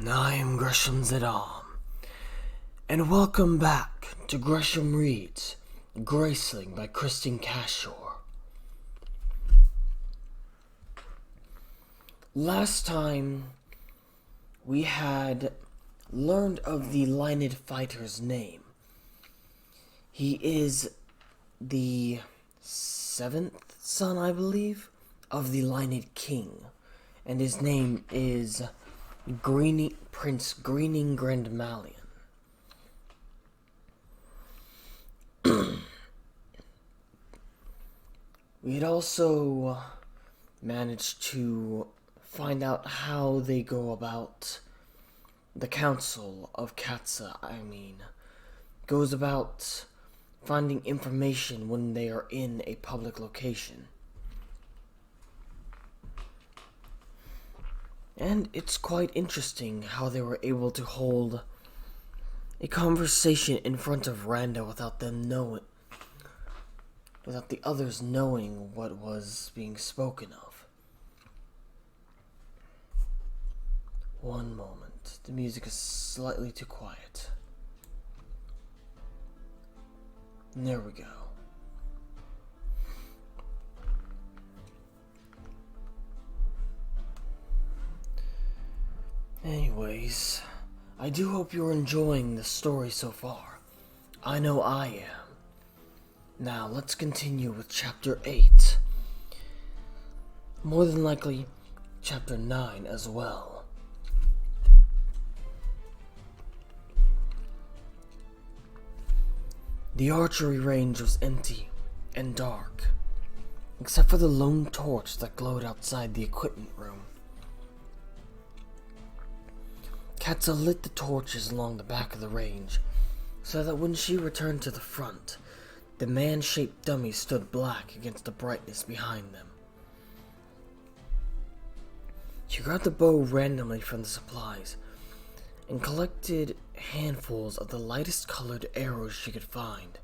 I'm Gresham's and welcome back to Gresham Reads Graceling by Kristen Cashore. Last time, we had learned of the Lined fighter's name. He is the seventh son, I believe, of the Lined King, and his name is Prince Greening Grandmalion. We had also managed to find out how they go about the Council of Katsa, goes about finding information when they are in a public location. And it's quite interesting how they were able to hold a conversation in front of Randa without the others knowing what was being spoken of. One moment. The music is slightly too quiet. And there we go. Anyways, I do hope you're enjoying the story so far. I know I am. Now, let's continue with Chapter 8. More than likely, Chapter 9 as well. The archery range was empty and dark, except for the lone torch that glowed outside the equipment room. Katsa lit the torches along the back of the range, so that when she returned to the front, the man-shaped dummies stood black against the brightness behind them. She grabbed a bow randomly from the supplies, and collected handfuls of the lightest colored arrows she could find.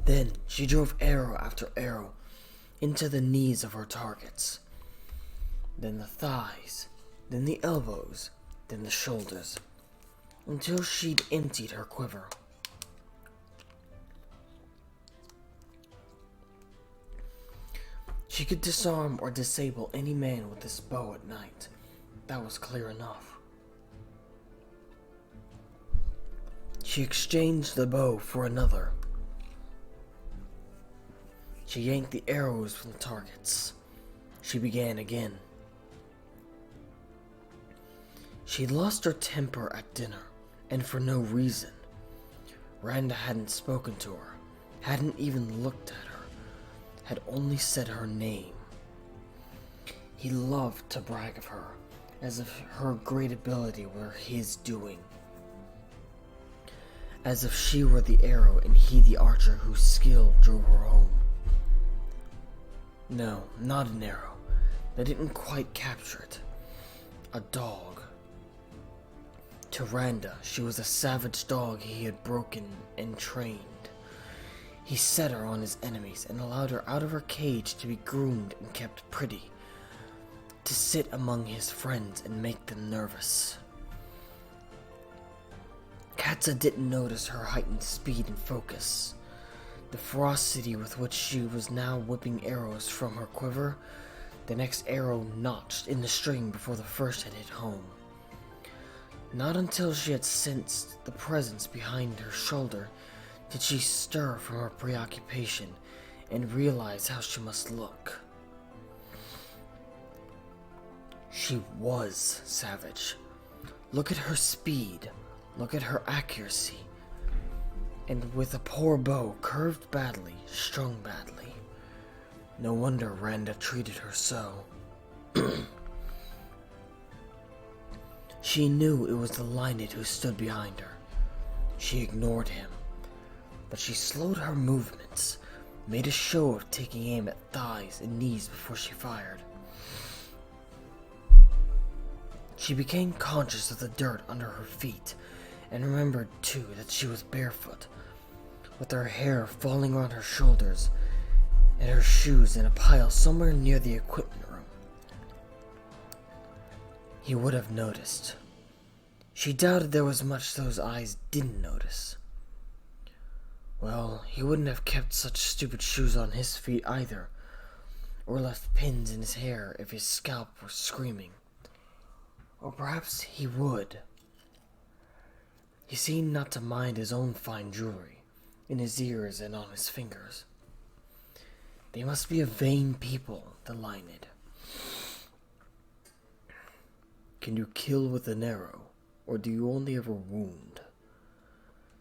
Then she drove arrow after arrow into the knees of her targets, then the thighs, then the elbows, then the shoulders, until she'd emptied her quiver. She could disarm or disable any man with this bow at night. That was clear enough. She exchanged the bow for another. She yanked the arrows from the targets. She began again. She'd lost her temper at dinner, and for no reason. Randa hadn't spoken to her, hadn't even looked at her, had only said her name. He loved to brag of her, as if her great ability were his doing. As if she were the arrow and he the archer whose skill drove her home. No, not an arrow. They didn't quite capture it. A dog. To Randa, she was a savage dog he had broken and trained. He set her on his enemies and allowed her out of her cage to be groomed and kept pretty, to sit among his friends and make them nervous. Katsa didn't notice her heightened speed and focus, the ferocity with which she was now whipping arrows from her quiver, the next arrow notched in the string before the first had hit home. Not until she had sensed the presence behind her shoulder did she stir from her preoccupation and realize how she must look. She was savage. Look at her speed, look at her accuracy, and with a poor bow curved badly, strung badly. No wonder Randa treated her so. She knew it was the Lined who stood behind her. She ignored him, but she slowed her movements, made a show of taking aim at thighs and knees before she fired. She became conscious of the dirt under her feet, and remembered too that she was barefoot, with her hair falling around her shoulders, and her shoes in a pile somewhere near the equipment room. he would have noticed. She doubted there was much those eyes didn't notice. Well, he wouldn't have kept such stupid shoes on his feet either, or left pins in his hair if his scalp were screaming. Or perhaps he would. He seemed not to mind his own fine jewelry, in his ears and on his fingers. They must be a vain people, the Lined. Can you kill with an arrow, or do you only ever wound?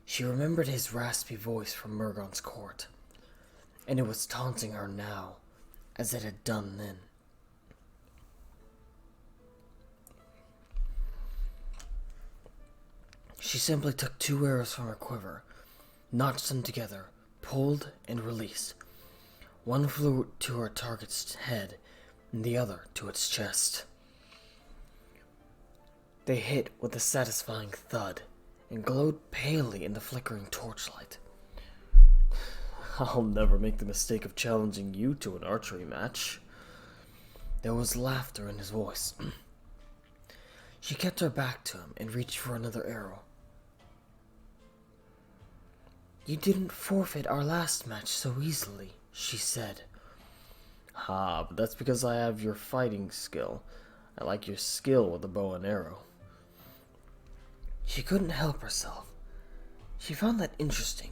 She remembered his raspy voice from Murgon's court, and it was taunting her now, as it had done then. She simply took 2 arrows from her quiver, notched them together, pulled, and released. One flew to her target's head, and the other to its chest. They hit with a satisfying thud, and glowed palely in the flickering torchlight. I'll never make the mistake of challenging you to an archery match. There was laughter in his voice. She kept her back to him and reached for another arrow. You didn't forfeit our last match so easily, she said. But that's because I have your fighting skill. I like your skill with the bow and arrow. She couldn't help herself. She found that interesting.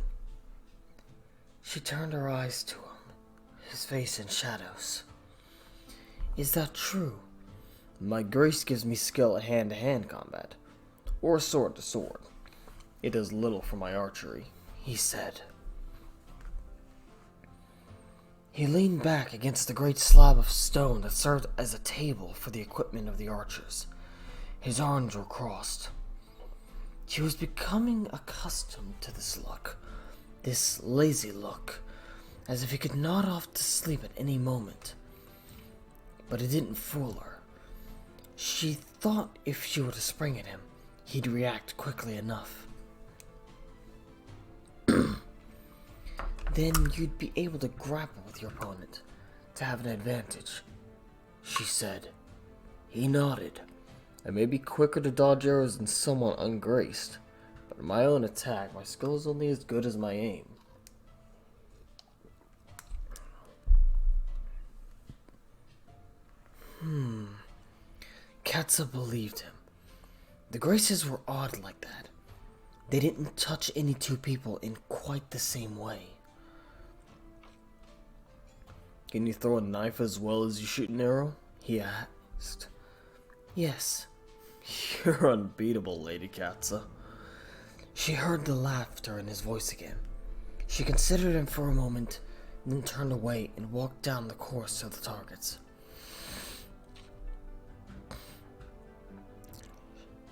She turned her eyes to him, his face in shadows. Is that true? My grace gives me skill at hand-to-hand combat, or sword-to-sword. It does little for my archery, he said. He leaned back against the great slab of stone that served as a table for the equipment of the archers. His arms were crossed. She was becoming accustomed to this look, this lazy look, as if he could nod off to sleep at any moment. But it didn't fool her. She thought if she were to spring at him, he'd react quickly enough. Then you'd be able to grapple with your opponent, to have an advantage, she said. He nodded. I may be quicker to dodge arrows than someone ungraced, but in my own attack, my skill is only as good as my aim. Katza believed him. The Graces were odd like that. They didn't touch any 2 people in quite the same way. Can you throw a knife as well as you shoot an arrow? He asked. Yes. You're unbeatable, Lady Katza. She heard the laughter in his voice again. She considered him for a moment, then turned away and walked down the course to the targets.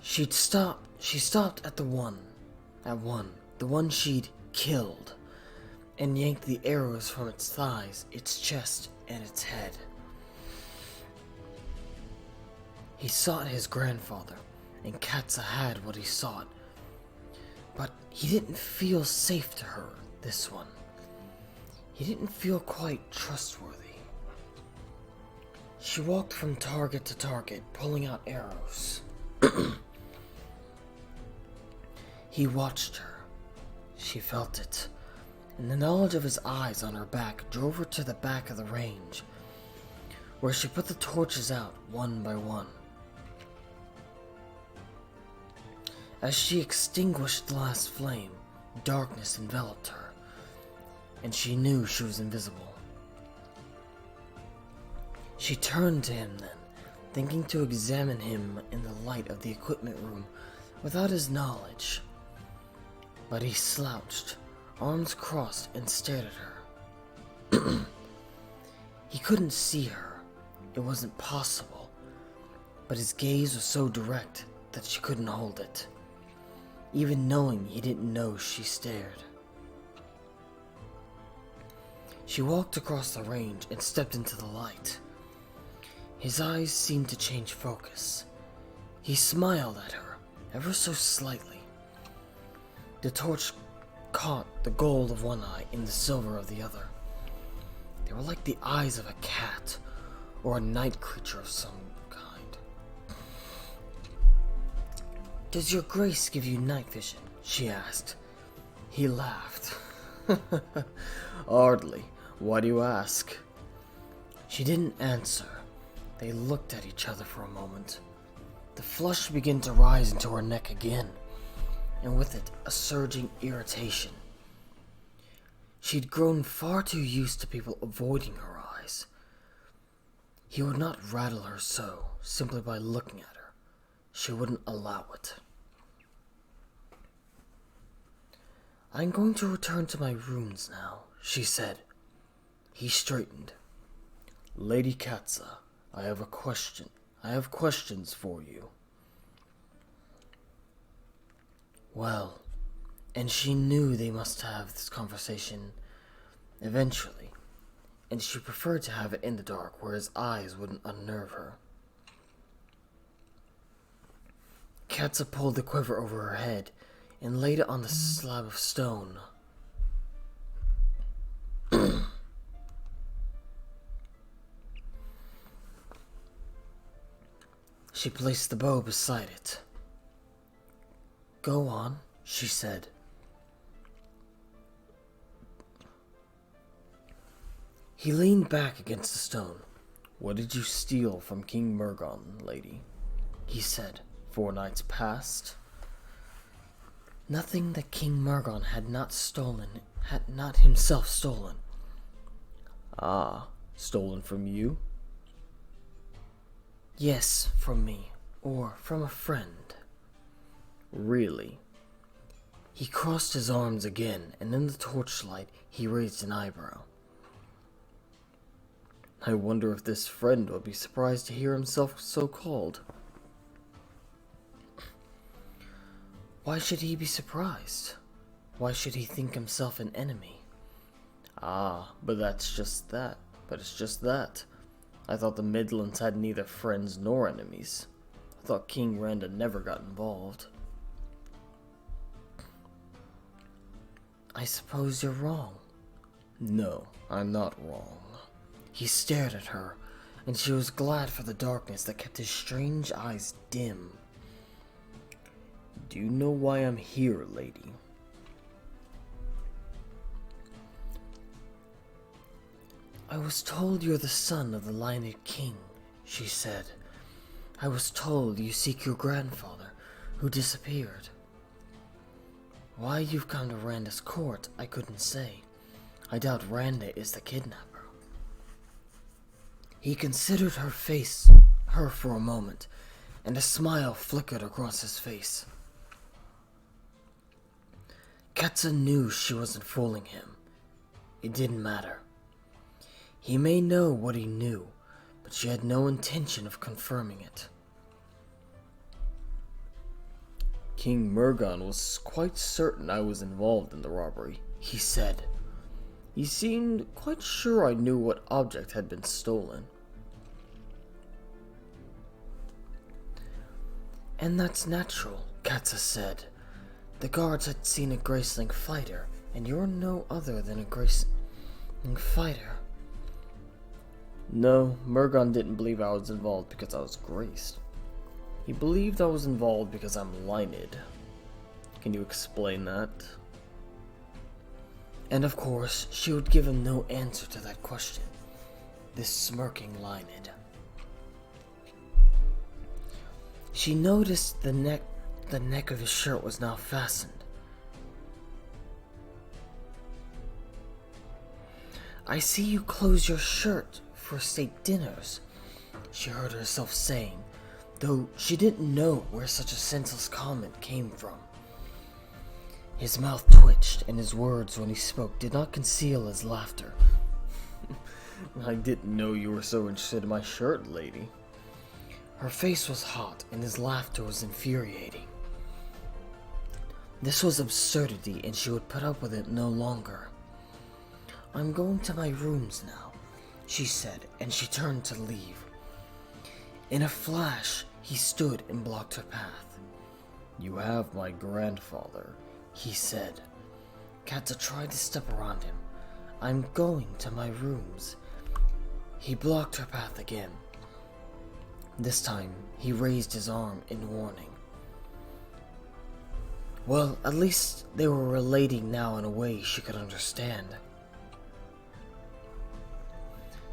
She stopped at the one she'd killed, and yanked the arrows from its thighs, its chest, and its head. He sought his grandfather, and Katza had what he sought. But he didn't feel safe to her, this one. He didn't feel quite trustworthy. She walked from target to target, pulling out arrows. He watched her. She felt it, and the knowledge of his eyes on her back drove her to the back of the range, where she put the torches out one by one. As she extinguished the last flame, darkness enveloped her, and she knew she was invisible. She turned to him then, thinking to examine him in the light of the equipment room without his knowledge. But he slouched, arms crossed, and stared at her. He couldn't see her. It wasn't possible. But his gaze was so direct that she couldn't hold it, even knowing he didn't know she stared. She walked across the range and stepped into the light. His eyes seemed to change focus. He smiled at her, ever so slightly. The torch caught the gold of one eye in the silver of the other. They were like the eyes of a cat, or a night creature of some kind. Does your grace give you night vision? She asked. He laughed. Hardly. Why do you ask? She didn't answer. They looked at each other for a moment. The flush began to rise into her neck again, and with it, a surging irritation. She'd grown far too used to people avoiding her eyes. He would not rattle her so, simply by looking at her. She wouldn't allow it. I'm going to return to my rooms now, she said. He straightened. Lady Katza, I have a question. I have questions for you. Well, and she knew they must have this conversation eventually, and she preferred to have it in the dark where his eyes wouldn't unnerve her. Katza pulled the quiver over her head and laid it on the slab of stone. She placed the bow beside it. Go on, she said. He leaned back against the stone. What did you steal from King Murgon, lady? He said. 4 nights past? Nothing that King Murgon had not himself stolen. Ah, stolen from you? Yes, from me, or from a friend. Really? He crossed his arms again, and in the torchlight he raised an eyebrow. I wonder if this friend will be surprised to hear himself so called. Why should he be surprised? Why should he think himself an enemy? Ah, but it's just that. I thought the Midlands had neither friends nor enemies. I thought King Randa never got involved. I suppose you're wrong. No, I'm not wrong. He stared at her, and she was glad for the darkness that kept his strange eyes dim. Do you know why I'm here, lady? I was told you're the son of the Lioned King, she said. I was told you seek your grandfather, who disappeared. Why you've come to Randa's court, I couldn't say. I doubt Randa is the kidnapper. He considered her for a moment, and a smile flickered across his face. Katza knew she wasn't fooling him. It didn't matter. He may know what he knew, but she had no intention of confirming it. King Murgon was quite certain I was involved in the robbery, he said. He seemed quite sure I knew what object had been stolen. And that's natural, Katza said. The guards had seen a Graceling fighter, and you're no other than a Graceling fighter. No, Murgon didn't believe I was involved because I was graced. He believed I was involved because I'm lined. Can you explain that? And of course, she would give him no answer to that question. This smirking Lined. She noticed the neck of his shirt was now fastened. I see you close your shirt for state dinners, she heard herself saying, though she didn't know where such a senseless comment came from. His mouth twitched, and his words when he spoke did not conceal his laughter. I didn't know you were so interested in my shirt, lady. Her face was hot, and his laughter was infuriating. This was absurdity, and she would put up with it no longer. I'm going to my rooms now, she said, and she turned to leave. In a flash, he stood and blocked her path. You have my grandfather, he said. Katza tried to step around him. I'm going to my rooms. He blocked her path again. This time, he raised his arm in warning. Well, at least they were relating now in a way she could understand.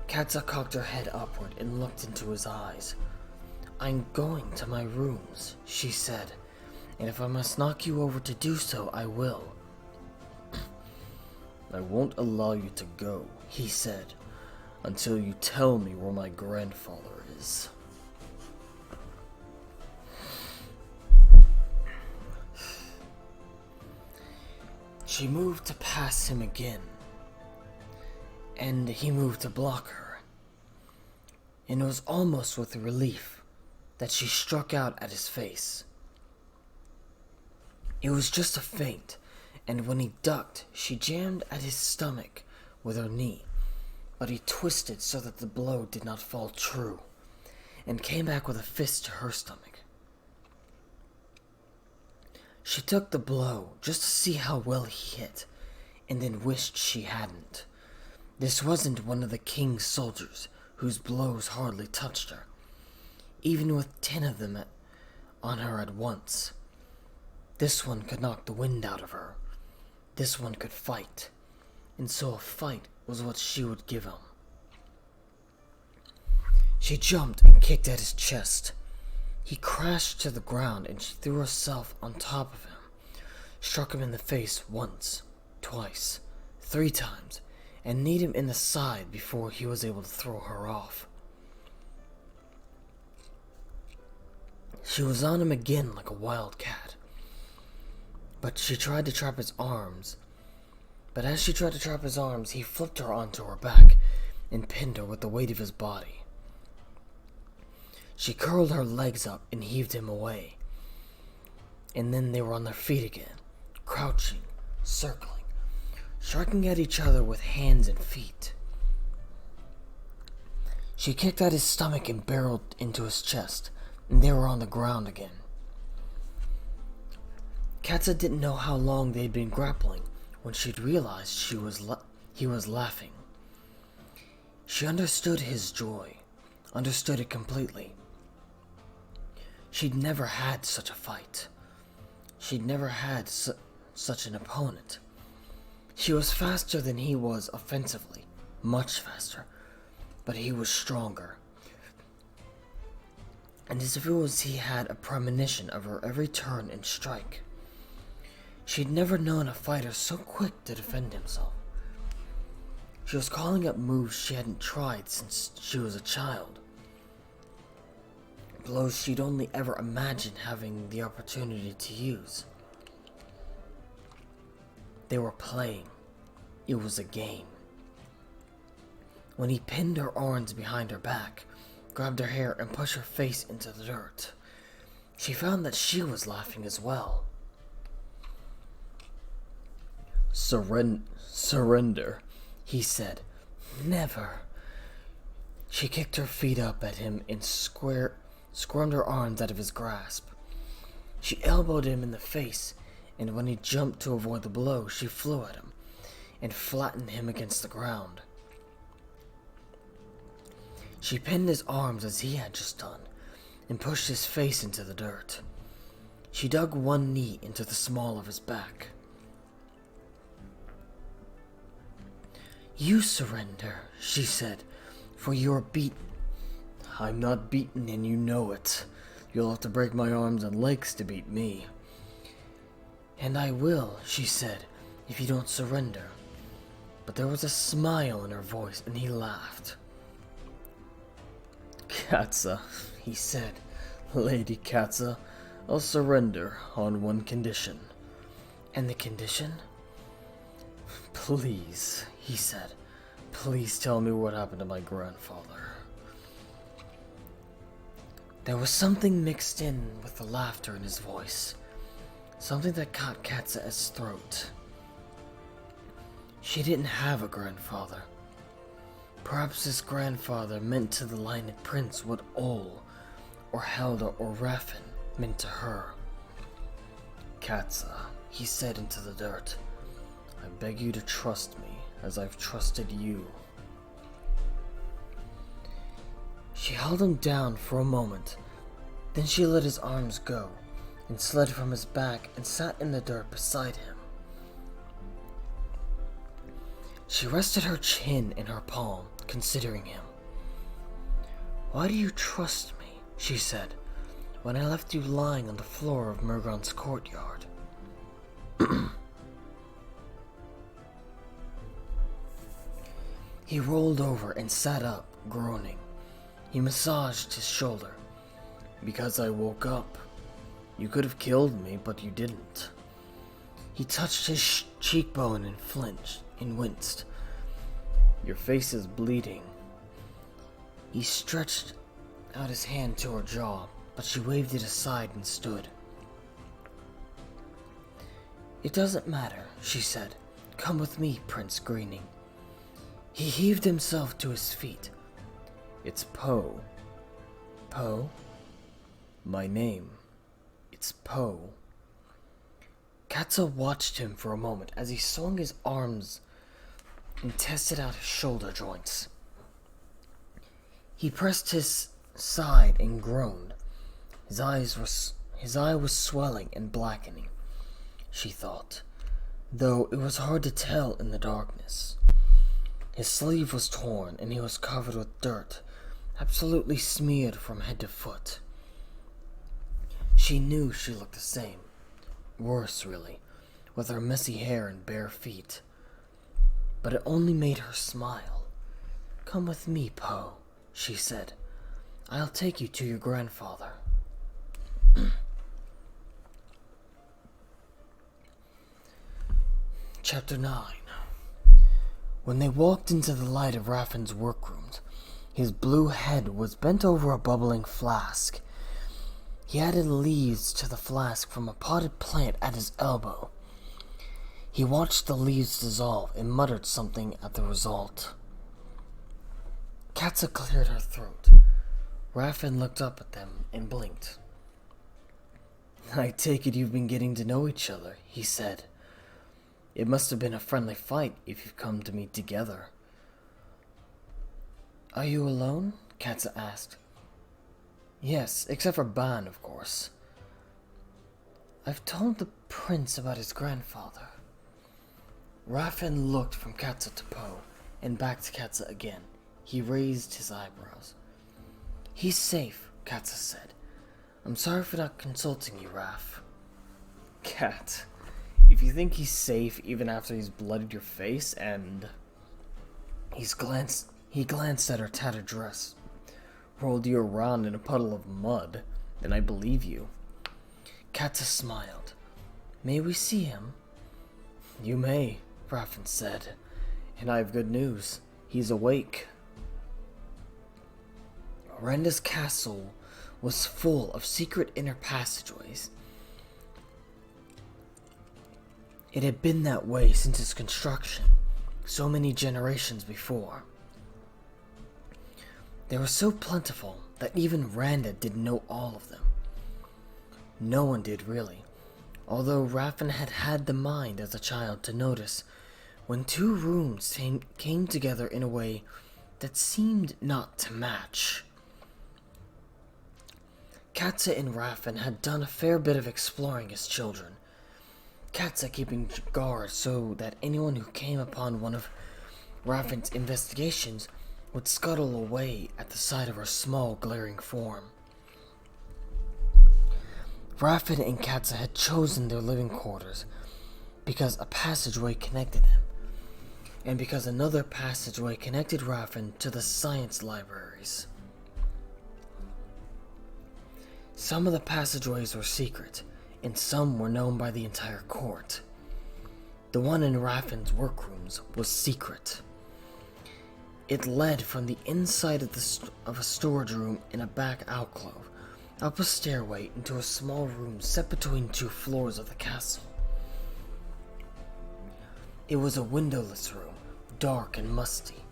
Katza cocked her head upward and looked into his eyes. "I'm going to my rooms," she said, "and if I must knock you over to do so, I will." "I won't allow you to go," he said, "until you tell me where my grandfather is." She moved to pass him again, and he moved to block her. And it was almost with relief that she struck out at his face. It was just a feint, and when he ducked, she jammed at his stomach with her knee, but he twisted so that the blow did not fall true, and came back with a fist to her stomach. She took the blow just to see how well he hit, and then wished she hadn't. This wasn't one of the king's soldiers, whose blows hardly touched her, even with 10 of them on her at once. This one could knock the wind out of her. This one could fight, and so a fight was what she would give him. She jumped and kicked at his chest. He crashed to the ground, and she threw herself on top of him, struck him in the face once, twice, 3 times, and kneed him in the side before he was able to throw her off. She was on him again like a wild cat, but she tried to trap his arms. But as she tried to trap his arms, he flipped her onto her back and pinned her with the weight of his body. She curled her legs up and heaved him away. And then they were on their feet again, crouching, circling, striking at each other with hands and feet. She kicked at his stomach and barreled into his chest, and they were on the ground again. Katza didn't know how long they'd been grappling when she'd realized he was laughing. She understood his joy, understood it completely. She'd never had such a fight. She'd never had such an opponent. She was faster than he was offensively, much faster, but he was stronger. And as if it was he had a premonition of her every turn and strike. She'd never known a fighter so quick to defend himself. She was calling up moves she hadn't tried since she was a child. Blows she'd only ever imagined having the opportunity to use. They were playing. It was a game. When he pinned her arms behind her back, grabbed her hair and pushed her face into the dirt, she found that she was laughing as well. Surrender, he said. Never. She kicked her feet up at him and squirmed her arms out of his grasp. She elbowed him in the face, and when he jumped to avoid the blow, she flew at him and flattened him against the ground. She pinned his arms as he had just done, and pushed his face into the dirt. She dug one knee into the small of his back. "You surrender," she said, "for you're beaten." "I'm not beaten and you know it. You'll have to break my arms and legs to beat me." "And I will," she said, "if you don't surrender." But there was a smile in her voice, and he laughed. "Katza," he said, "Lady Katza, I'll surrender on one condition." "And the condition?" "Please," he said, "please tell me what happened to my grandfather." There was something mixed in with the laughter in his voice, something that caught Katza's throat. She didn't have a grandfather. Perhaps this grandfather meant to the Lined Prince what Ol, or Helda, or Raffen meant to her. "Katza," he said into the dirt, "I beg you to trust me as I've trusted you." She held him down for a moment, then she let his arms go and slid from his back and sat in the dirt beside him. She rested her chin in her palm, considering him. "Why do you trust me," she said, "when I left you lying on the floor of Murgon's courtyard?" He rolled over and sat up, groaning. He massaged his shoulder. "Because I woke up. You could have killed me, but you didn't." He touched his cheekbone and flinched and winced. "Your face is bleeding." He stretched out his hand to her jaw, but she waved it aside and stood. "It doesn't matter," she said. "Come with me, Prince Greening." He heaved himself to his feet. "It's Poe." "Poe?" "My name. It's Poe." Katza watched him for a moment as he swung his arms and tested out his shoulder joints. He pressed his side and groaned. His eye was swelling and blackening, she thought, though it was hard to tell in the darkness. His sleeve was torn and he was covered with dirt, absolutely smeared from head to foot. She knew she looked the same. Worse, really, with her messy hair and bare feet. But it only made her smile. "Come with me, Poe," she said. "I'll take you to your grandfather." Chapter 9. When they walked into the light of Raffin's workrooms, his blue head was bent over a bubbling flask. He added leaves to the flask from a potted plant at his elbow. He watched the leaves dissolve and muttered something at the result. Katza cleared her throat. Raffin looked up at them and blinked. "I take it you've been getting to know each other," he said. "It must have been a friendly fight if you've come to meet together." "Are you alone?" Katza asked. "Yes, except for Ban, of course." "I've told the prince about his grandfather." Raffin looked from Katza to Poe, and back to Katza again. He raised his eyebrows. "He's safe," Katza said. "I'm sorry for not consulting you, Raff." "Cat, if you think he's safe even after he's bloodied your face and..." He glanced at her tattered dress. "Rolled you around in a puddle of mud, then I believe you." Katza smiled. "May we see him?" "You may," Raffin said. "And I have good news. He's awake." Renda's castle was full of secret inner passageways. It had been that way since its construction, so many generations before. They were so plentiful that even Randa didn't know all of them. No one did, really, although Raffin had had the mind as a child to notice when two rooms came together in a way that seemed not to match. Katza and Raffin had done a fair bit of exploring as children, Katza keeping guard so that anyone who came upon one of Raffin's investigations would scuttle away at the sight of her small, glaring form. Raffin and Katza had chosen their living quarters because a passageway connected them, and because another passageway connected Raffin to the science libraries. Some of the passageways were secret, and some were known by the entire court. The one in Raffin's workrooms was secret. It led from the inside of a storage room in a back alcove, up a stairway into a small room set between two floors of the castle. It was a windowless room, dark and musty,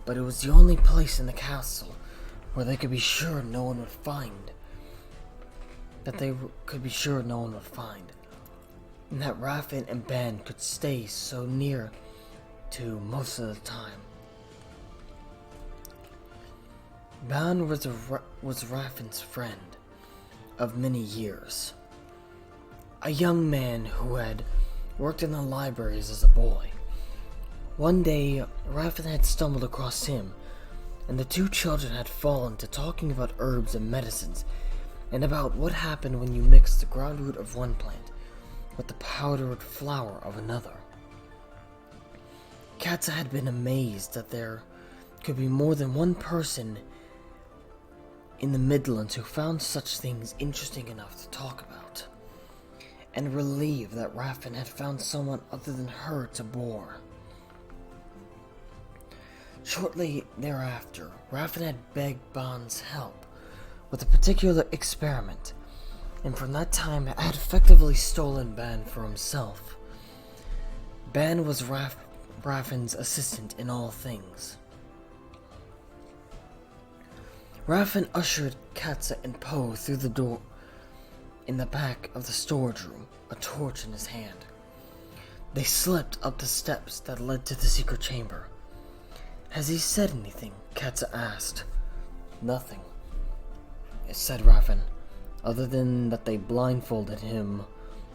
but it was the only place in the castle where they could be sure no one would find. And that Raffin and Ben could stay so near to most of the time. Ban was Raffin's friend of many years. a young man who had worked in the libraries as a boy. One day, Raffen had stumbled across him, and the two children had fallen to talking about herbs and medicines, and about what happened when you mix the groundroot of one plant with the powdered flower of another. Katza had been amazed that there could be more than one person in the Midlands who found such things interesting enough to talk about, and relieved that Raffen had found someone other than her to bore. Shortly thereafter, Raffen had begged Ban's help with a particular experiment, and from that time had effectively stolen Ban for himself. Ban was Raffen's assistant in all things. Raffen ushered Katza and Poe through the door in the back of the storage room, a torch in his hand. They slipped up the steps that led to the secret chamber. "Has he said anything?" Katza asked. "Nothing," said Raffen, "other than that they blindfolded him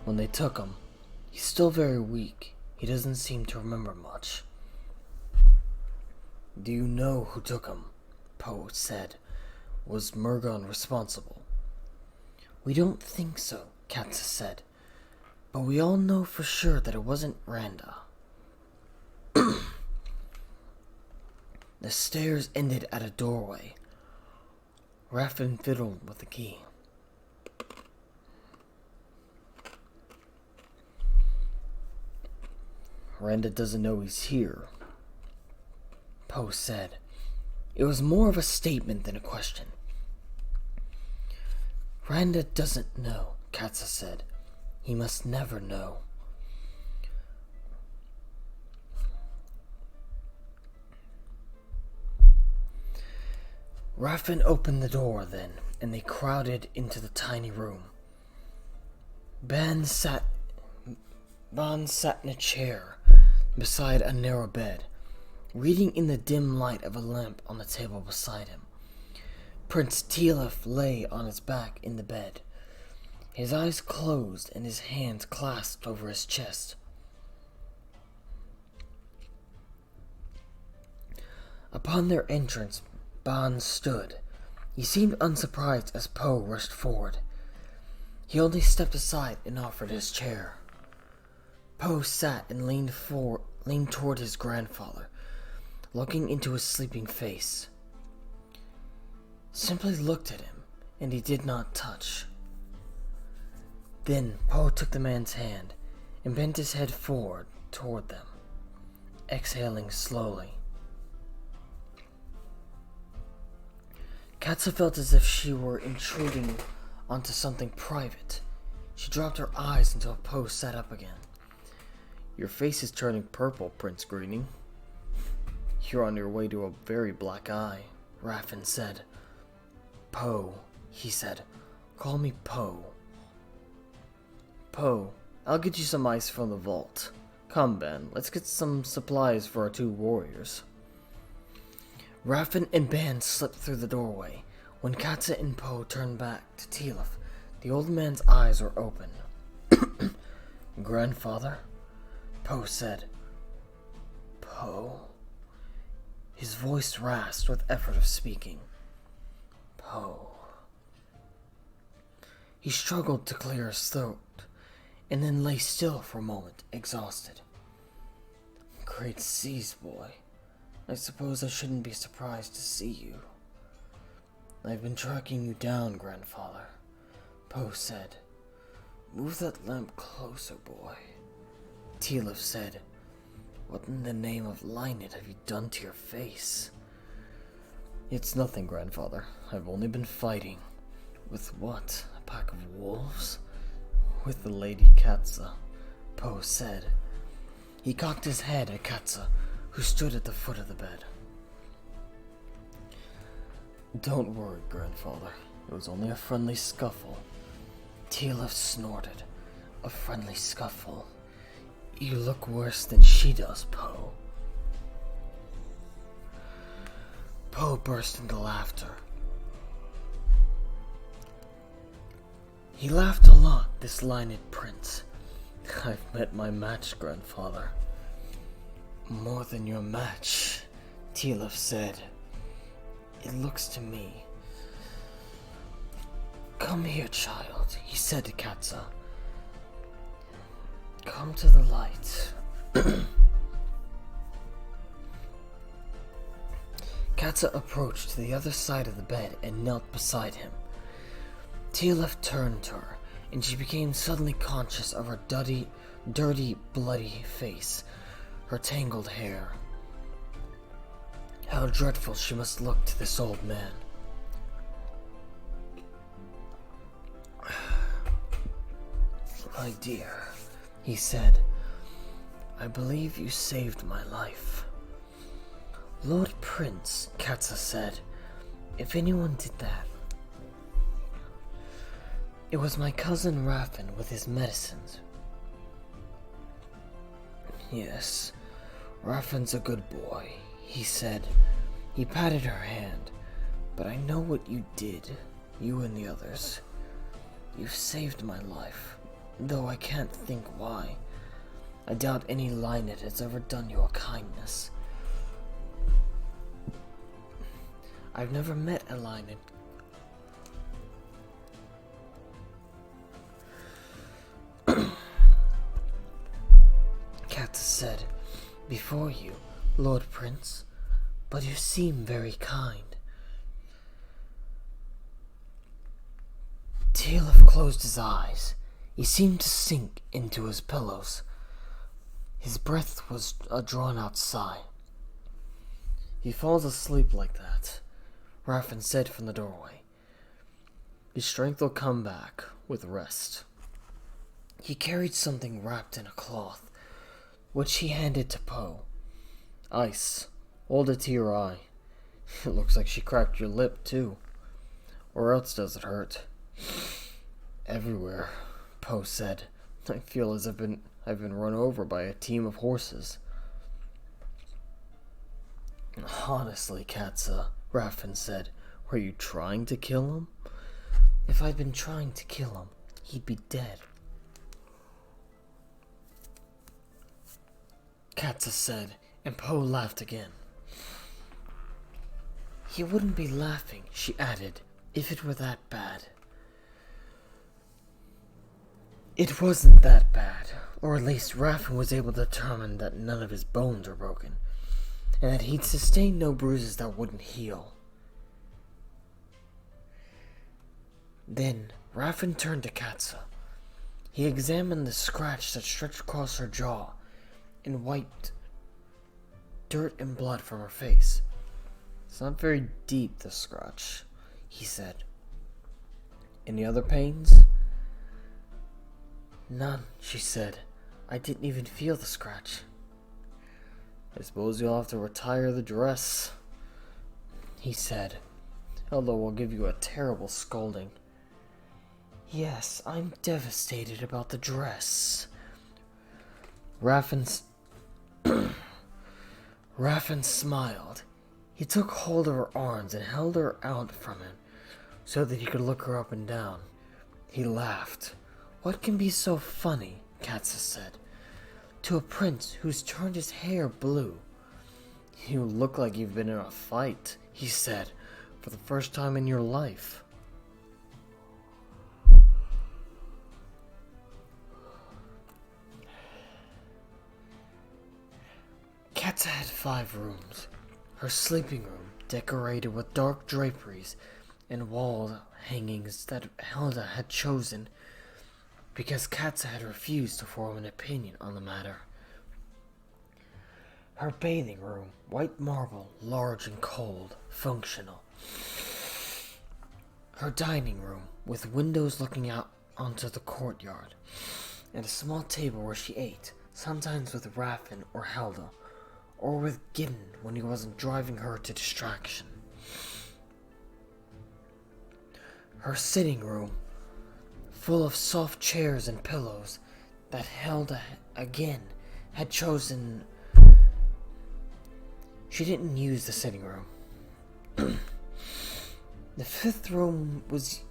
when they took him. He's still very weak. He doesn't seem to remember much." "Do you know who took him?" Poe said. "Was Murgon responsible?" "We don't think so," Katza said. "But we all know for sure that it wasn't Randa." The stairs ended at a doorway. Raffen fiddled with the key. "Randa doesn't know he's here," Poe said. It was more of a statement than a question. "Randa doesn't know," Katza said. "He must never know." Raffen opened the door then, and they crowded into the tiny room. Ban sat in a chair beside a narrow bed, reading in the dim light of a lamp on the table beside him. Prince Tilif lay on his back in the bed, his eyes closed and his hands clasped over his chest. Upon their entrance, Ban stood. He seemed unsurprised as Poe rushed forward. He only stepped aside and offered his chair. Poe sat and leaned toward his grandfather, looking into his sleeping face. Simply looked at him, and he did not touch. Then Poe took the man's hand and bent his head forward toward them, exhaling slowly. Katza felt as if she were intruding onto something private. She dropped her eyes until Poe sat up again. "Your face is turning purple, Prince Greening. You're on your way to a very black eye," Raffen said. "Poe," he said. "Call me Poe." "Poe, I'll get you some ice from the vault. Come, Ben, let's get some supplies for our two warriors." Raffen and Ban slipped through the doorway. When Katza and Poe turned back to Tilif, the old man's eyes were open. "Grandfather?" Poe said. "Poe?" His voice rasped with effort of speaking. "Poe." He struggled to clear his throat, and then lay still for a moment, exhausted. "Great seas, boy. I suppose I shouldn't be surprised to see you." "I've been tracking you down, Grandfather," Poe said. "Move that lamp closer, boy," Tilif said. "What in the name of Lynit have you done to your face?" "It's nothing, Grandfather. I've only been fighting." "With what? A pack of wolves?" "With the Lady Katza," Poe said. He cocked his head at Katza, who stood at the foot of the bed. "Don't worry, Grandfather. It was only a friendly scuffle." Tilif snorted. "A friendly scuffle? You look worse than she does, Poe." Poe burst into laughter. He laughed a lot, this Lined prince. I've met my match, grandfather. More than your match, Tilif said. It looks to me. Come here, child, he said to Katza. Come to the light. Katza approached to the other side of the bed and knelt beside him. Tilif turned to her, and she became suddenly conscious of her dirty, bloody face, her tangled hair. How dreadful she must look to this old man. My dear, he said, I believe you saved my life. Lord Prince, Katza said, if anyone did that, it was my cousin Raffin with his medicines. Yes, Raffin's a good boy, he said. He patted her hand. But I know what you did, you and the others. You've saved my life, though I can't think why. I doubt any Lined has ever done you a kindness. I've never met a Lined. Katza said, before you, Lord Prince, but you seem very kind. Tilif closed his eyes. He seemed to sink into his pillows. His breath was a drawn-out sigh. He falls asleep like that, Raffin said from the doorway. His strength will come back with rest. He carried something wrapped in a cloth, which he handed to Poe. Ice. Hold it to your eye. It looks like she cracked your lip, too. Or else does it hurt? Everywhere, Poe said. I feel as if I've been run over by a team of horses. Honestly, Katza, Raffin said, were you trying to kill him? If I'd been trying to kill him, he'd be dead. Katza said, and Poe laughed again. He wouldn't be laughing, she added, if it were that bad. It wasn't that bad, or at least Raffin was able to determine that none of his bones were broken, and that he'd sustained no bruises that wouldn't heal. Then Raffin turned to Katza. He examined the scratch that stretched across her jaw and wiped dirt and blood from her face. It's not very deep, the scratch, he said. Any other pains? None, she said. I didn't even feel the scratch. I suppose you'll have to retire the dress, he said. Although we'll give you a terrible scolding. Yes, I'm devastated about the dress. Raffin smiled. He took hold of her arms and held her out from him so that he could look her up and down. He laughed. What can be so funny, Katza said, to a prince who's turned his hair blue? You look like you've been in a fight, he said, for the first time in your life. Katza had 5 rooms. Her sleeping room, decorated with dark draperies and wall hangings that Helda had chosen because Katza had refused to form an opinion on the matter. Her bathing room, white marble, large and cold, functional. Her dining room, with windows looking out onto the courtyard, and a small table where she ate, sometimes with Raffin or Helda, or with Gideon when he wasn't driving her to distraction. Her sitting room, full of soft chairs and pillows that Helda again had chosen. She didn't use the sitting room. The 5th room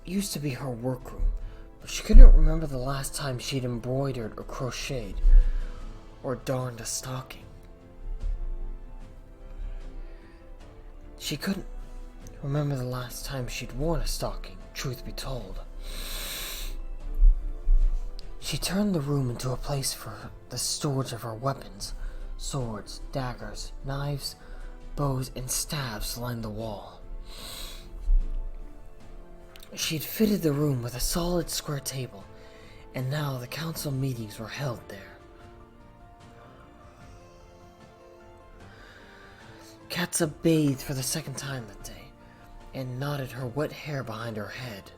used to be her workroom, but she couldn't remember the last time she'd embroidered or crocheted or darned a stocking. She couldn't remember the last time she'd worn a stocking, truth be told. She turned the room into a place for the storage of her weapons. Swords, daggers, knives, bows, and staves lined the wall. She'd fitted the room with a solid square table, and now the council meetings were held there. Katza bathed for the second time that day, and knotted her wet hair behind her head.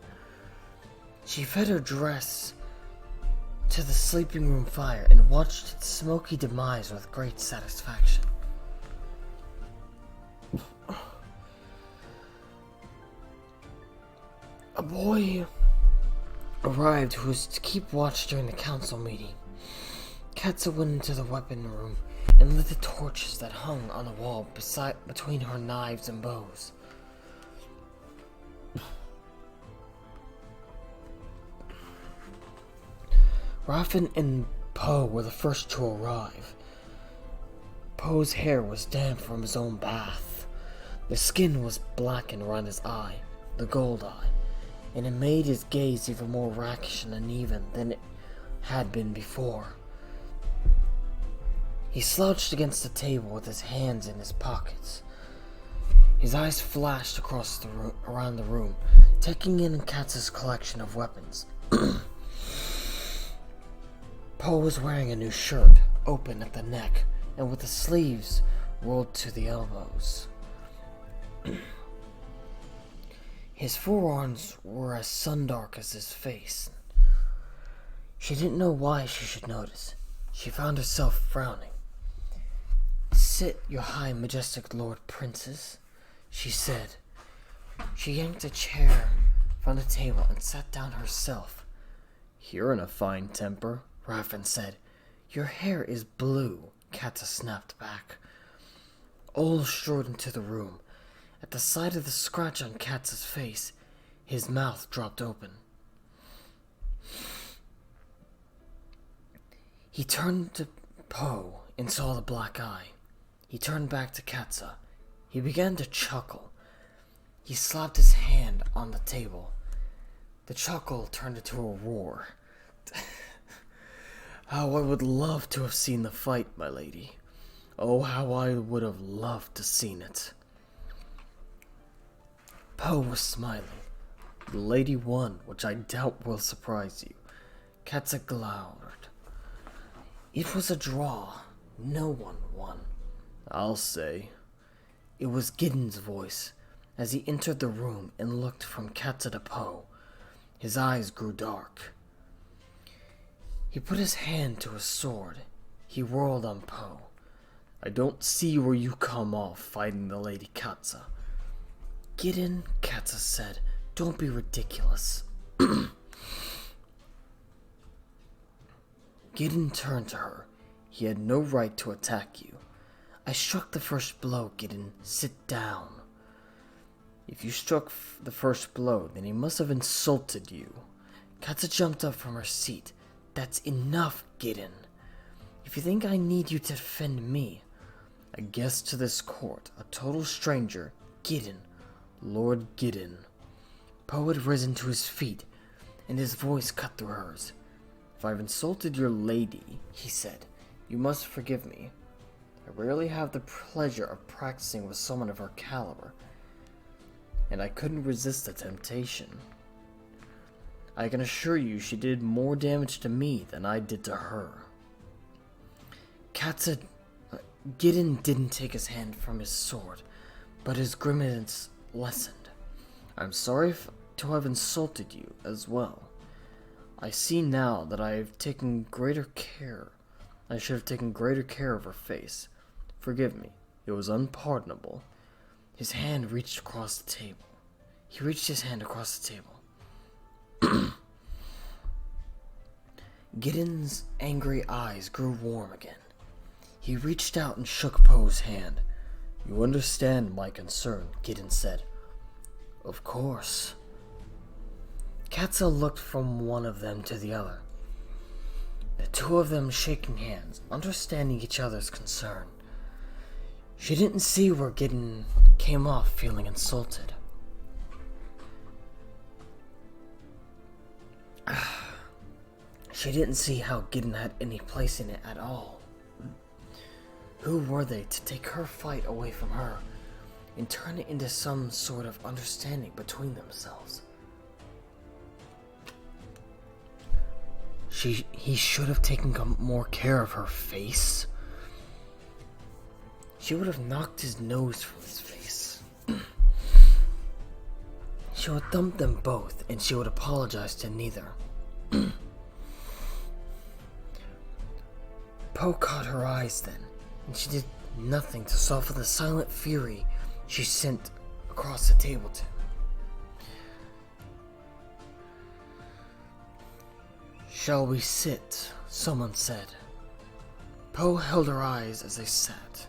She fed her dress to the sleeping room fire and watched its smoky demise with great satisfaction. A boy arrived who was to keep watch during the council meeting. Katza went into the weapon room and lit the torches that hung on the wall between her knives and bows. Raffen and Poe were the first to arrive. Poe's hair was damp from his own bath. The skin was blackened around his eye, the gold eye, and it made his gaze even more rakish and uneven than it had been before. He slouched against the table with his hands in his pockets. His eyes flashed around the room, taking in Katza's collection of weapons. Poe was wearing a new shirt, open at the neck, and with the sleeves rolled to the elbows. His forearms were as sun-dark as his face. She didn't know why she should notice. She found herself frowning. "Sit, your high majestic lord princes," she said. She yanked a chair from the table and sat down herself. "You're in a fine temper," Raffen said. "Your hair is blue," Katza snapped back. Ole strode into the room. At the sight of the scratch on Katza's face, his mouth dropped open. He turned to Poe and saw the black eye. He turned back to Katza. He began to chuckle. He slapped his hand on the table. The chuckle turned into a roar. "How I would love to have seen the fight, my lady. Oh, how I would have loved to seen it." Poe was smiling. "The lady won, which I doubt will surprise you." Katza glowered. "It was a draw. No one won." "I'll say." It was Gideon's voice as he entered the room and looked from Katza to Poe. His eyes grew dark. He put his hand to his sword. He whirled on Poe. "I don't see where you come off fighting the Lady Katza." "Gideon," Katza said, "don't be ridiculous." Gideon turned to her. "He had no right to attack you." "I struck the first blow, Gideon. Sit down." "If you struck the first blow, then he must have insulted you." Katza jumped up from her seat. "That's enough, Gideon. If you think I need you to defend me." "A guest to this court, a total stranger, Gideon, Lord Gideon." Poe had risen to his feet, and his voice cut through hers. "If I've insulted your lady," he said, "you must forgive me. I rarely have the pleasure of practicing with someone of her caliber, and I couldn't resist the temptation. I can assure you she did more damage to me than I did to her." Gideon didn't take his hand from his sword, but his grimace lessened. "I'm sorry to have insulted you as well. I see now that I have taken greater care. I should have taken greater care of her face. Forgive me. It was unpardonable." His hand reached across the table. He reached his hand across the table. Gideon's angry eyes grew warm again. He reached out and shook Poe's hand. "You understand my concern," Gideon said. "Of course." Katza looked from one of them to the other. The two of them shaking hands, understanding each other's concern. She didn't see where Gideon came off feeling insulted. She didn't see how Gideon had any place in it at all. Who were they to take her fight away from her and turn it into some sort of understanding between themselves? He should have taken more care of her face. She would have knocked his nose from his face. She would dump them both, and she would apologize to neither. Poe caught her eyes then, and she did nothing to soften the silent fury she sent across the table to him. "Shall we sit?" someone said. Poe held her eyes as they sat.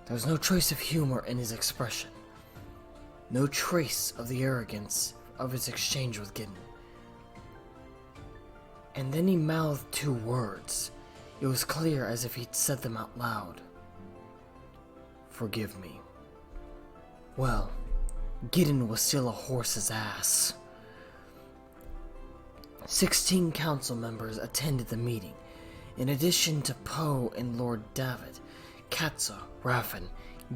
There was no trace of humor in his expression, no trace of the arrogance of his exchange with Gideon. And then he mouthed two words. It was clear as if he'd said them out loud. "Forgive me." Well, Gideon was still a horse's ass. 16 council members attended the meeting. In addition to Poe and Lord David, Katza, Raffen,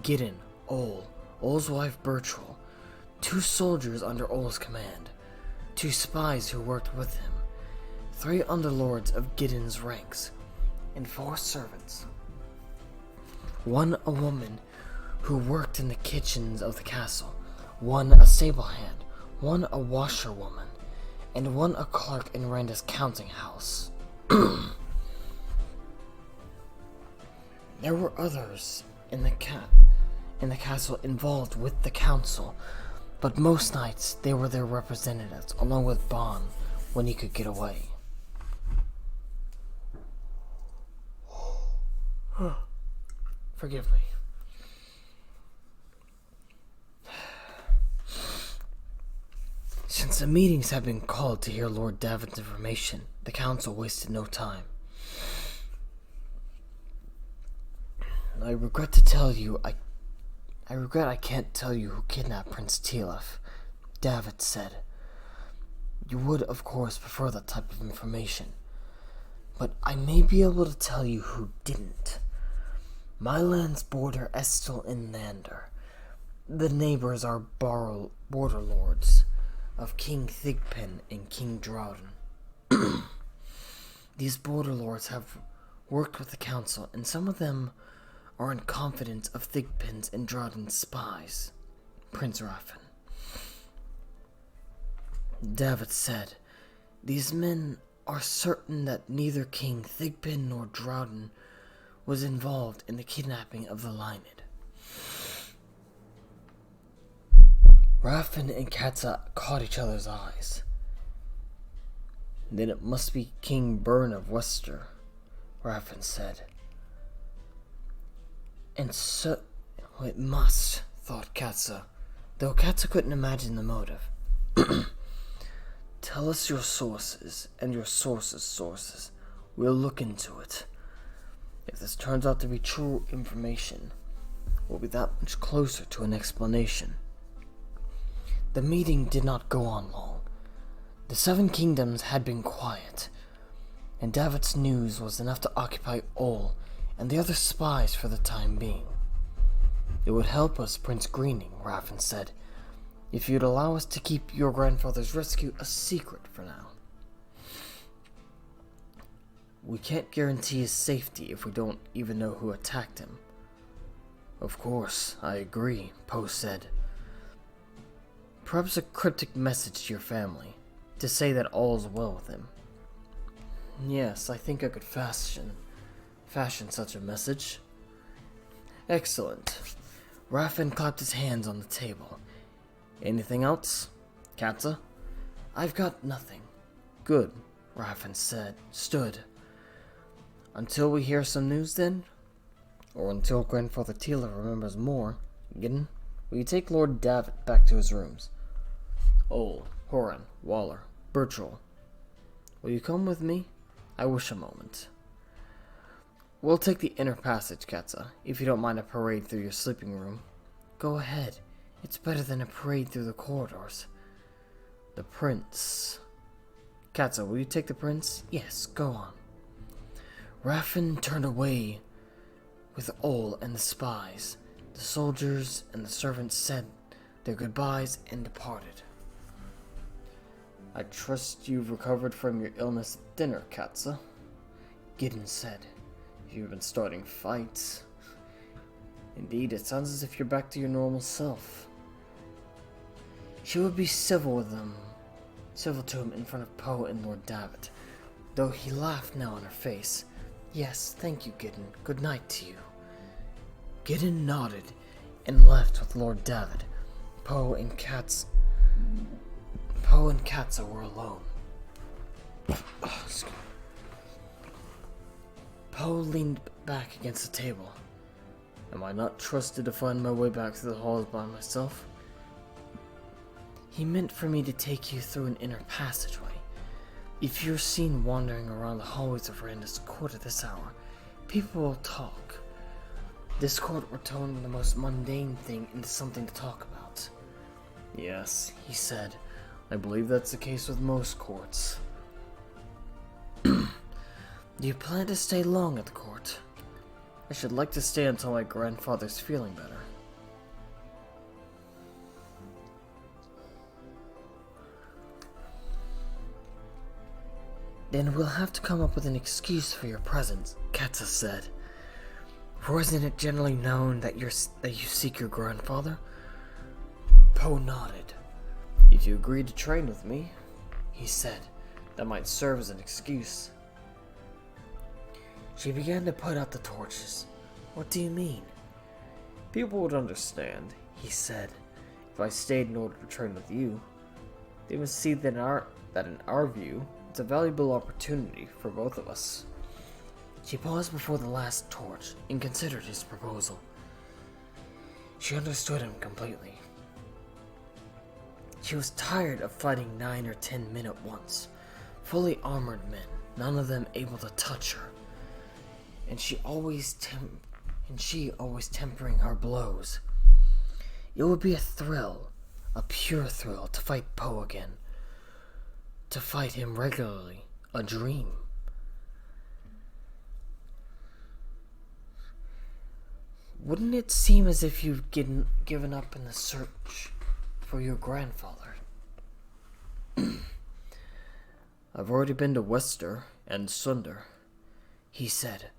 Gideon, Ol's wife Bertrel, 2 soldiers under Ol's command, 2 spies who worked with him, 3 underlords of Gideon's ranks, and 4 servants. 1 a woman who worked in the kitchens of the castle, 1 a stable hand, 1 a washerwoman, and 1 a clerk in Randa's counting house. There were others in the castle involved with the council, but most nights they were their representatives, along with Bon, when he could get away. Forgive me. Since the meetings had been called to hear Lord David's information, the council wasted no time. I regret to tell you, I regret I can't tell you who kidnapped Prince Tilef, David said. You would, of course, prefer that type of information, but I may be able to tell you who didn't. My lands border Estel and Nander. The neighbors are border lords of King Thigpen and King Drawden. These border lords have worked with the council, and some of them are in confidence of Thigpen's and Drawden's spies, Prince Raffen. David said, these men are certain that neither King Thigpen nor Drawden was involved in the kidnapping of the Lined. Raffen and Katza caught each other's eyes. Then it must be King Byrne of Wester, Raffen said. And so it must, thought Katza, though Katza couldn't imagine the motive. Tell us your sources, and your sources' sources. We'll look into it. If this turns out to be true information, we'll be that much closer to an explanation. The meeting did not go on long. The 7 kingdoms had been quiet, and David's news was enough to occupy Ol and the other spies for the time being. It would help us, Prince Greening, Raffen said, if you'd allow us to keep your grandfather's rescue a secret for now. We can't guarantee his safety if we don't even know who attacked him. Of course, I agree, Poe said. Perhaps a cryptic message to your family, to say that all's well with him. Yes, I think I could fashion such a message. Excellent. Raffen clapped his hands on the table. Anything else, Katza? I've got nothing. Good, Raffen stood. Until we hear some news then? Or until Grandfather Tila remembers more. Gideon, will you take Lord David back to his rooms? Horan, Waller, Birchall. Will you come with me? I wish a moment. We'll take the inner passage, Katza, if you don't mind a parade through your sleeping room. Go ahead. It's better than a parade through the corridors. The prince. Katza, will you take the prince? Yes, go on. Raffin turned away with Ol and the spies. The soldiers and the servants said their goodbyes and departed. I trust you've recovered from your illness at dinner, Katza, Gideon said. You've been starting fights. Indeed, it sounds as if you're back to your normal self. She would be civil to him in front of Poe and Lord Davit, though he laughed now on her face. Yes, thank you, Gideon. Good night to you. Gideon nodded and left with Lord Davit. Poe and Katza were alone. Poe leaned back against the table. Am I not trusted to find my way back through the halls by myself? He meant for me to take you through an inner passageway. If you're seen wandering around the hallways of Randa's court at this hour, people will talk. This court will turn the most mundane thing into something to talk about. Yes, he said. I believe that's the case with most courts. Do you plan to stay long at the court? I should like to stay until my grandfather's feeling better. Then we'll have to come up with an excuse for your presence, Katza said. For isn't it generally known that you seek your grandfather? Poe nodded. If you agree to train with me, he said, that might serve as an excuse. She began to put out the torches. What do you mean? People would understand, he said, if I stayed in order to train with you. They would see that in our view, it's a valuable opportunity for both of us. She paused before the last torch and considered his proposal. She understood him completely. She was tired of fighting 9 or 10 men at once, fully armored men, none of them able to touch her. And she always tempering her blows. It would be a thrill, a pure thrill, to fight Poe again. To fight him regularly, a dream. Wouldn't it seem as if you've given up in the search for your grandfather? I've already been to Wester and Sunder, he said.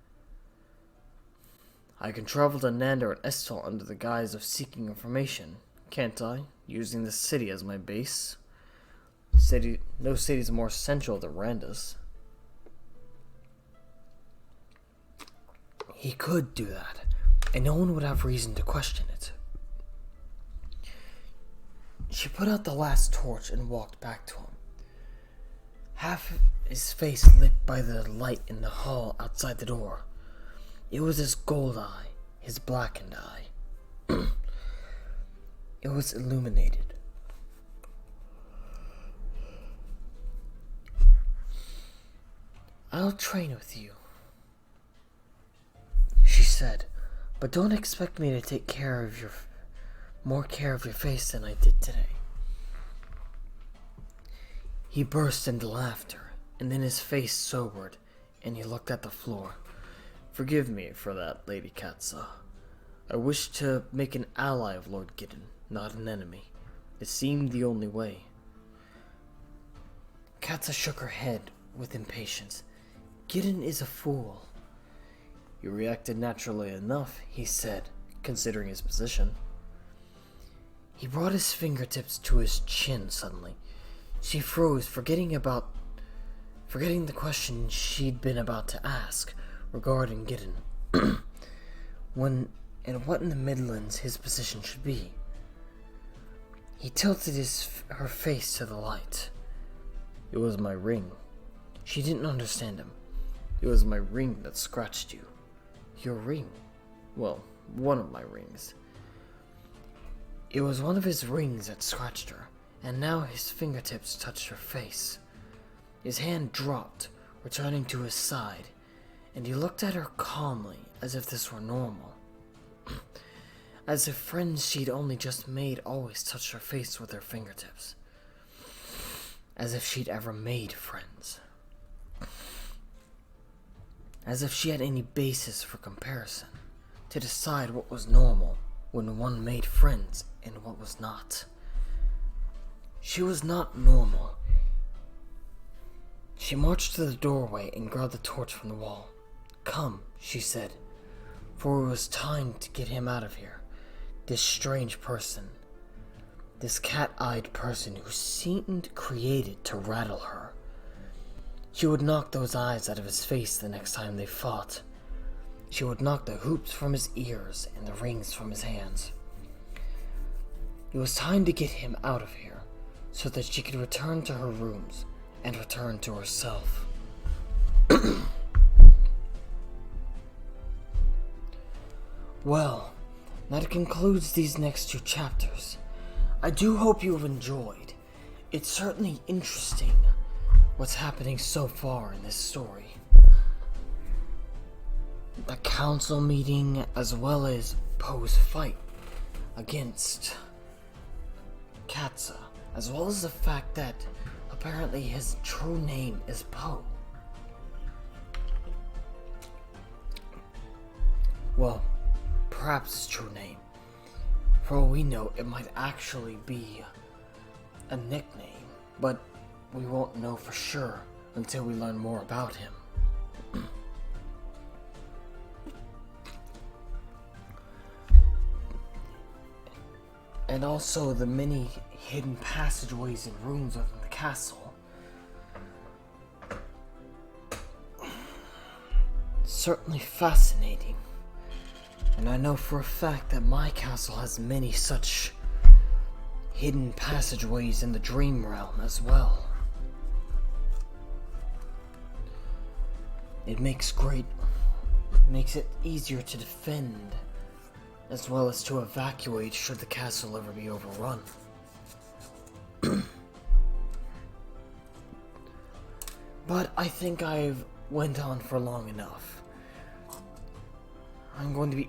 I can travel to Nander and Estel under the guise of seeking information, can't I, using the city as my base? No city's more central than Randa's. He could do that, and no one would have reason to question it. She put out the last torch and walked back to him. Half his face lit by the light in the hall outside the door. It was his gold eye, his blackened eye. It was illuminated. I'll train with you, she said, but don't expect me to take more care of your face than I did today. He burst into laughter, and then his face sobered, and he looked at the floor. Forgive me for that, Lady Katza. I wished to make an ally of Lord Gideon, not an enemy. It seemed the only way. Katza shook her head with impatience. Gideon is a fool. You reacted naturally enough, he said, considering his position. He brought his fingertips to his chin suddenly. She froze, forgetting the question she'd been about to ask regarding Gideon. And what in the Midlands his position should be. He tilted her face to the light. It was my ring. She didn't understand him. It was my ring that scratched you. Your ring? Well, one of my rings. It was one of his rings that scratched her, and now his fingertips touched her face. His hand dropped, returning to his side, and he looked at her calmly, as if this were normal. As if friends she'd only just made always touched her face with their fingertips. As if she'd ever made friends. As if she had any basis for comparison, to decide what was normal when one made friends and what was not. She was not normal. She marched to the doorway and grabbed the torch from the wall. "Come," she said, for it was time to get him out of here. This strange person. This cat-eyed person who seemed created to rattle her. She would knock those eyes out of his face the next time they fought. She would knock the hoops from his ears and the rings from his hands. It was time to get him out of here, so that she could return to her rooms and return to herself. Well, that concludes these next 2 chapters. I do hope you have enjoyed. It's certainly interesting what's happening so far in this story. The council meeting, as well as Poe's fight against Katza, as well as the fact that apparently his true name is Poe. Well, perhaps his true name. For all we know, it might actually be a nickname, but we won't know for sure until we learn more about him. And also the many hidden passageways and rooms of the castle. Certainly fascinating. And I know for a fact that my castle has many such hidden passageways in the dream realm as well. It makes it easier to defend, as well as to evacuate should the castle ever be overrun. But I think I've went on for long enough. I'm going to be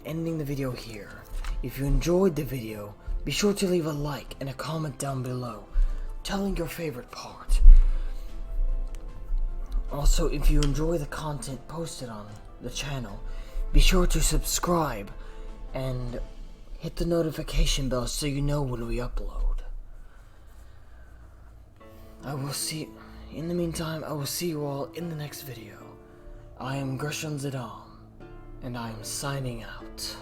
ending the video here. If you enjoyed the video, be sure to leave a like and a comment down below, telling your favorite part. Also, if you enjoy the content posted on the channel, be sure to subscribe and hit the notification bell so you know when we upload. In the meantime, I will see you all in the next video. I am Gresham, and I am signing out.